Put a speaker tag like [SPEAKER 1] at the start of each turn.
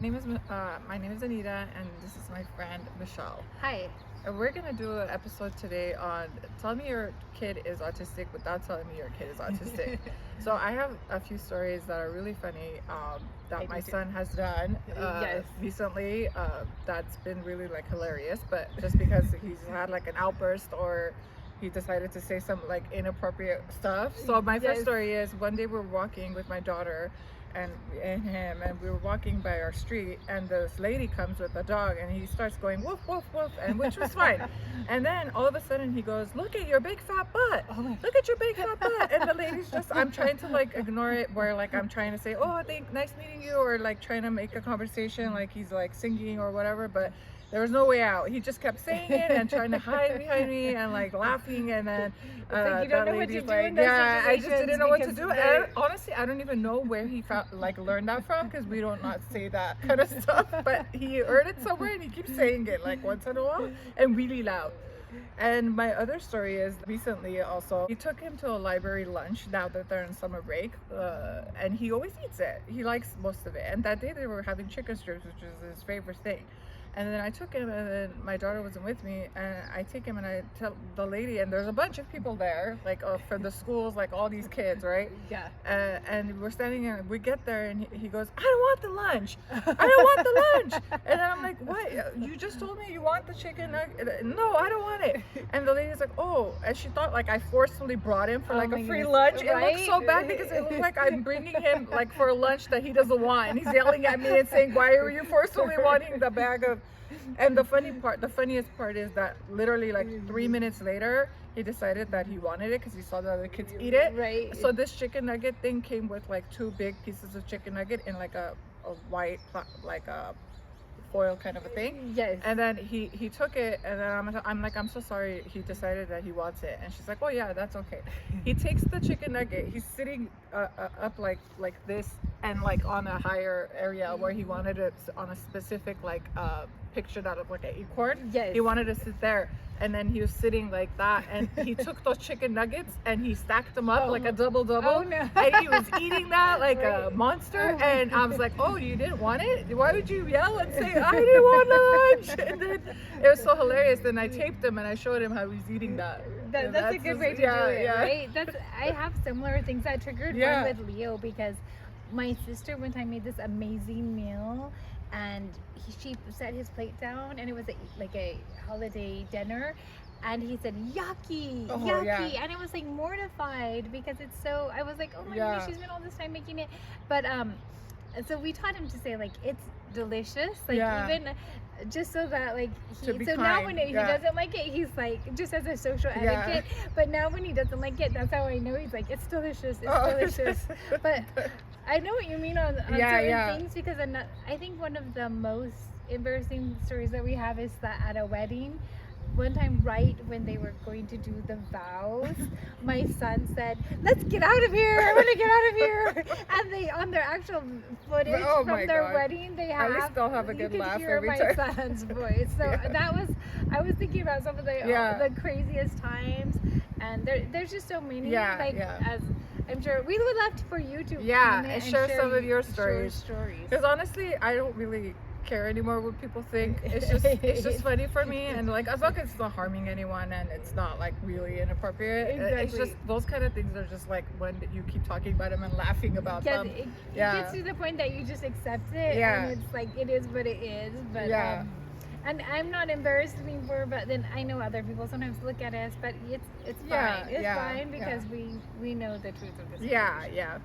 [SPEAKER 1] My name is Anita, and this is my friend Michelle.
[SPEAKER 2] Hi.
[SPEAKER 1] And we're gonna do an episode today on tell me your kid is autistic without telling me your kid is autistic. So I have a few stories that are really funny that my son has done
[SPEAKER 2] Yes.
[SPEAKER 1] recently. That's been really like hilarious, but just because he's had like an outburst or he decided to say some like inappropriate stuff. So my first
[SPEAKER 2] Yes.
[SPEAKER 1] story is one day we're walking with my daughter and him, and we were walking by our street, and this lady comes with a dog, and he starts going woof woof woof, and which was fine. And then all of a sudden he goes, "Look at your big fat butt!
[SPEAKER 2] Oh my.
[SPEAKER 1] Look at your big fat butt!" And the lady's just, I'm trying to like ignore it, where like I'm trying to say, "Oh, I think nice meeting you," or like trying to make a conversation, like he's like singing or whatever, but there was no way out. He just kept saying it and trying to hide behind me and like laughing, and then
[SPEAKER 2] like you don't know what to
[SPEAKER 1] lady's
[SPEAKER 2] do
[SPEAKER 1] like,
[SPEAKER 2] in those
[SPEAKER 1] yeah, I just
[SPEAKER 2] situations
[SPEAKER 1] didn't know what to
[SPEAKER 2] because
[SPEAKER 1] do. And honestly, I don't even know where he found like learned that from, because we don't not say that kind of stuff. But he heard it somewhere and he keeps saying it like once in a while and really loud. And my other story is recently also, we took him to a library lunch now that they're in summer break, and he always eats it. He likes most of it. And that day they were having chicken strips, which is his favorite thing. And then I took him, and then my daughter wasn't with me, and I take him and I tell the lady, and there's a bunch of people there, like from the schools, like all these kids, right?
[SPEAKER 2] Yeah.
[SPEAKER 1] And we're standing there, we get there, and he goes, "I don't want the lunch. I don't want the lunch." And then I'm like, "What? You just told me you want the chicken nugget." "No, I don't want it." And the lady's like, "Oh," and she thought like I forcefully brought him for like a free lunch. It looked so bad because it looked like I'm bringing him like for a lunch that he doesn't want, and he's yelling at me and saying, "Why are you forcefully wanting the bag of?" And the funniest part is that literally like 3 minutes later, he decided that he wanted it because he saw the other kids eat it.
[SPEAKER 2] Right.
[SPEAKER 1] So this chicken nugget thing came with like two big pieces of chicken nugget in like a white, like a foil kind of a thing.
[SPEAKER 2] Yes.
[SPEAKER 1] And then he took it, and then I'm like, "I'm so sorry, he decided that he wants it." And she's like, "Oh yeah, that's okay." He takes the chicken nugget, he's sitting up like this, and like on a higher area where he wanted it on a specific like picture that looked like an acorn.
[SPEAKER 2] Yes.
[SPEAKER 1] He wanted to sit there, and then he was sitting like that, and he took those chicken nuggets and he stacked them up like a double.
[SPEAKER 2] Oh, no.
[SPEAKER 1] And he was eating that like a monster. And I was like, "Oh, you didn't want it? Why would you yell and say I didn't want lunch?" And then it was so hilarious. Then I taped him and I showed him how he's eating that.
[SPEAKER 2] That's a good way to do it, right? I have similar things that triggered one with Leo, because my sister one time made this amazing meal, and she set his plate down, and it was like a holiday dinner, and he said yucky, yucky, and it was like mortified because it's so. I was like, oh my goodness, she's been all this time making it, but so we taught him to say like it's delicious, like even just so that like now when he doesn't like it, he's like, just as a social etiquette, but now when he doesn't like it, that's how I know he's like, it's delicious, delicious. But I know what you mean on certain things, because I think one of the most embarrassing stories that we have is that at a wedding one time, right when they were going to do the vows, my son said, "Let's get out of here, I want to get out of here." And they, on their actual footage from their wedding, they have,
[SPEAKER 1] at least they'll have a good laugh
[SPEAKER 2] hear
[SPEAKER 1] every
[SPEAKER 2] my
[SPEAKER 1] time.
[SPEAKER 2] son's voice. So that was, I was thinking about some of the craziest times, and there's just so many, as I'm sure we would love for you to
[SPEAKER 1] and share some of your
[SPEAKER 2] stories.
[SPEAKER 1] stories. Because honestly, I don't really care anymore what people think. It's just funny for me, and like as long as it's not harming anyone and it's not like really inappropriate.
[SPEAKER 2] Exactly.
[SPEAKER 1] It's just those kind of things are just like when you keep talking about them and laughing about them.
[SPEAKER 2] It gets to the point that you just accept it, and it's like it is what it is. But and I'm not embarrassed anymore, but then I know other people sometimes look at us, but it's fine. It's fine because we know the truth of this situation.